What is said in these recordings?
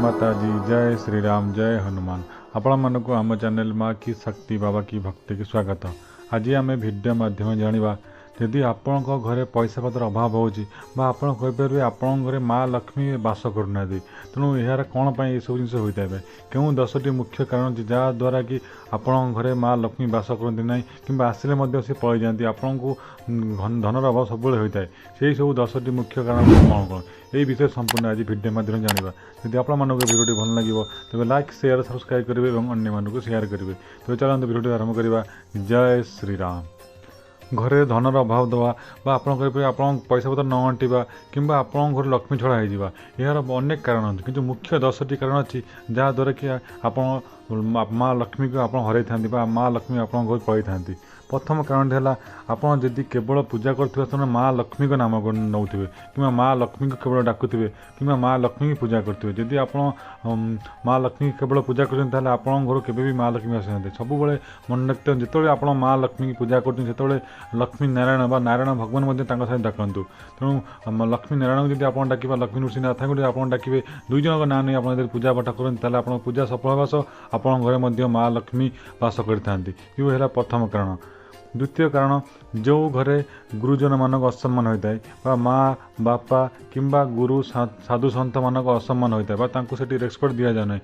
माता जी, जय श्री राम, जय हनुमान। आपण मानक आम चैनल माँ की शक्ति बाबा की भक्ति की स्वागत। आज आम भिडियो माध्यम जाना जदि आपण घरे पैसा पतर अभाव होपारे आपण घरे माँ लक्ष्मी बास करना तेणु यार कौन पर यह सब जिन होता है क्यों 10टी मुख्य कारण जहाँद्वारा कि आपण घरे माँ लक्ष्मी बास करती ना कि आसिले से पलि जाती आपन को धनर अभाव सब होता है से सब 10टी मुख्य कारण कौन कौन यही विषय संपूर्ण आज भिडियो माध्यम जाना। यदि आपण मानक भिडियो भल लगे तेज लाइक शेयर सब्सक्राइब करेंगे और अन्य मानक शेयर करेंगे। तो चलते भिडियो आरंभ करवा। जय श्री राम। घरे धनर अभाव दवा आप पैसा पतर न अंटा कि आपण घर लक्ष्मी छड़ा हो यार अनेक कारण अच्छे कि मुख्य 10टी कारण अच्छी जहाँद्वारा कि आप माँ लक्ष्मी को आप हर था माँ लक्ष्मी आप घर पलि था। प्रथम कारण है आपड़ जदि केवल पूजा कर समय माँ लक्ष्मी को नाम नौथे कि माँ लक्ष्मी को केवल डाकुवे कि माँ लक्ष्मी की पूजा करेंगे जदि आप माँ लक्ष्मी केवल पूजा कर आपड़ घर के माँ लक्ष्मी आसते सब मन रखते जो आप माँ लक्ष्मी की पूजा कर लक्ष्मी नारायण नारायण भगवान सहित डाकतु तेणु लक्ष्मी नारायण जब आप डाक लक्ष्मी नृसिंहनाथ को आप डाकवे दुई जन ना नहीं आप पूजा पाठ करते आप पूजा सफल हाँ आप घरे माँ लक्ष्मी बास करते ये प्रथम कारण। द्वितीय कारण जो घरे गुरुजन मानक असम्मान होता है माँ बापा किंबा गुरु साधु सन्त मानक असम्मान होता है से रेस्पेक्ट दि जाए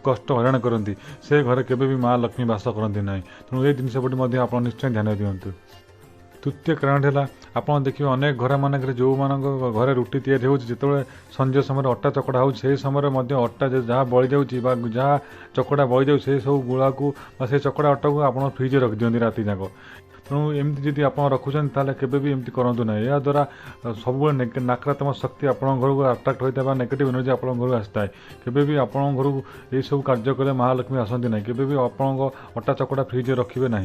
कष्ट हईराण करती से घरे केवे माँ लक्ष्मी बास करती ना तेणु ये जिनस प्रति आप निश्चय ध्यान दिंतु। तृतीय कारण है आप देखिए अनेक घर मानक जो मान घरे रुटी तैयारी होते संजय समय अटा चकड़ा हो समय अटा जहाँ बड़ी जाऊँगी जहाँ चकड़ा बड़ी जाऊँ से सब गुला को से चकड़ा अटा को आप फ्रिज रख दिखती राति जाक तेणु एमती जब आप रखुच्च केवे एमती करूँ ना या द्वारा सब नकारात्मक शक्ति आप घर को अट्राक्ट होता है नेगेटिव एनर्जी आप घर आसता है केवे भी आप घर को यही सब कार्य कले महालक्ष्मी आसती ना केवे आप अटा चकड़ा फ्रिज रखिए ना।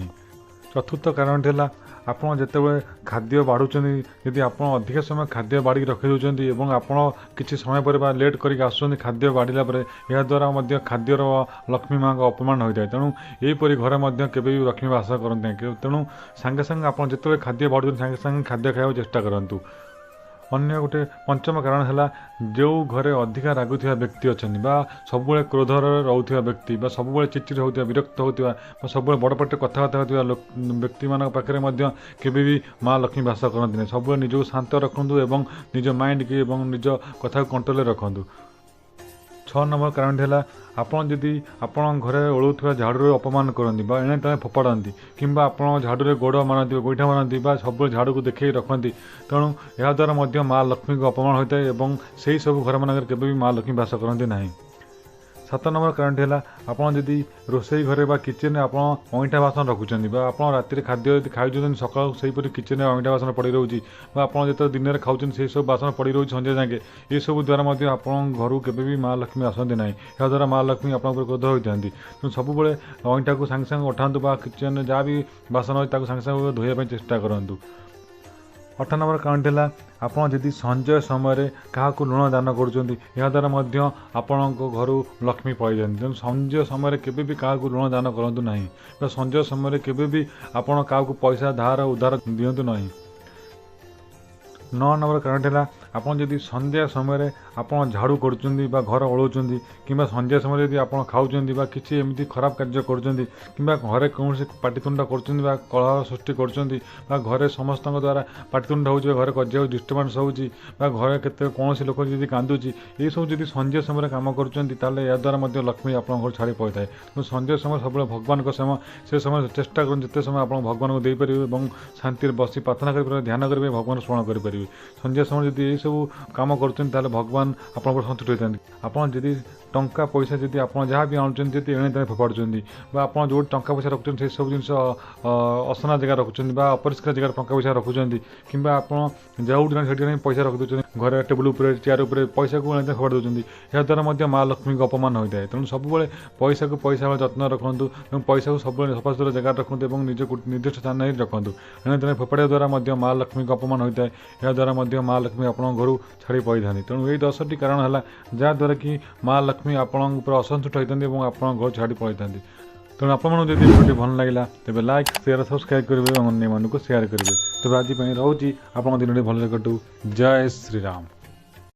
चतुर्थ कारण है आपड़ जिते खाद्य बाढ़ुं यदि आप अधिक समय खाद्य बाड़ी रखी दौरान आपड़ किसी समय पर लेट करके आसुँच खाद्य बाढ़ला याद्वारा खाद्यर लक्ष्मी माँ का अपमान होता है तेणु यहीपरि घर केवे भी लक्ष्मी बास करते तेणु सांगे सांगे आप जिते खाद्य बाढ़ुं सांगे सांगे खाद्य खावा चेष्टा करूँ। अन्य गोटे पंचम कारण है जो घरे अधिका रागुवा व्यक्ति अच्छा सब क्रोधर रोकवा व्यक्ति सब चिड़चिड़ होता विरक्त होता सब बड़ पाटे कथबार्ता होता व्यक्ति मान पाखे केवे भी माँ लक्ष्मी बास करती सब निजक शांत रखु एवं निज माइंड की निज कथा कंट्रोल रखु। 6 नंबर कारण है आपड़ जदि आपण घरे ओलुवा झाड़ू अपमान करती एणे तेणे फोपाड़ती कि झाड़ू गोड़ मारती गोईठा मारती सब झाड़ू को देखिए रखती तेणु यह द्वारा माँ लक्ष्मी को अपमान होता है और से सब घर मानक केवे भी माँ लक्ष्मी बास करती ना। 7 नंबर कारण है आपड़ जदि रोसई घरे किचेन आप अईठा बासन रखुच्च आप राति खाद्य खाई सका से किचेन अईठा बासन पड़ रोचे आप जो दिन में खाऊँ से सब बासन पड़ रोचे संजय जाके ये सब द्वारा आप घर केवे भी माँ लक्ष्मी आसती ना या द्वारा माँ लक्ष्मी आप क्रोध होता तेणु सब अईठा को सांगे सांगे उठातु किचेन जहाँ भी बासन अच्छे सांगे सांगे धोने चेष्टा करूँ। 8 नंबर कारण है आप जदि संजय समय क्या लुण दान करुँद्वारा आपण घर लक्ष्मी पलि जाती तेणु संजय समय केवे भी क्या लुण दान करूँ ना संजय समय केवे भी आपण क्या पैसा धार उधार दिंतु ना। 9 नंबर कारण है आप जदि संध्या समय आप झाड़ू कर घर ओलुंच कि संध्या समय जब आप खाऊँ कि एमती खराब कार्य कर घरे कौन पाटितुंड कर कलह सृष्टि कर घरे समस्त द्वारा पाटितुंड हो घरे कजिया डिस्टर्बान्स हो घरे केते कौन लोक जब कांदुची ये सब जब संध्या समय कम कर लक्ष्मी आप घर छाड़ी पड़ता है तो संध्या समय सब भगवान समय से समय चेष्टा कर जिते समय आप भगवान को देपर और शांति बसी प्रार्थना कर ध्यान करेंगे भगवान स्मरण करेंगे। संध्या समय जब ये सब कम कर भगवान आप सन्तुष्ट होता है। आप जदि टंका पैसा जब आप जहाँ भी आणुं एणे तेणे फोपाड़ुं आप जो टंका पैसा रखुच्च से सब जिन असना जगह रखुच्च अपरिष्कार जगह टंका पैसा रखुच्च कि आप जो पैसा रखिदे घर टेबुल चेयर पैसा को एणे फोपाड़ दूसरी याद्वारा माँ लक्ष्मी को अपमान होता है तेणु सब पैसा को पैसा जत्न रखु पैसा को सब सफासुतरा जगह रखु निज निर्दिष्ट स्थान में रखु एणे तेणे फोपाड़ा द्वारा माँ लक्ष्मी को अपमान होता है याद्वारा माँ लक्ष्मी आप घर छाड़ी पड़ि था तेणु यही 10टी कारण है जहाँद्वारा कि माँ लक्ष्मी आपण असंतुष्ट होती और आप घर छाड़ी पड़ि था तेणु आपको जब भिडियो भल लगे तेज लाइक शेयर सब्सक्राइब करेंगे और अन्य मानक शेयर करेंगे तेज आज रोचे आप दिन भल कटू। जय श्री राम।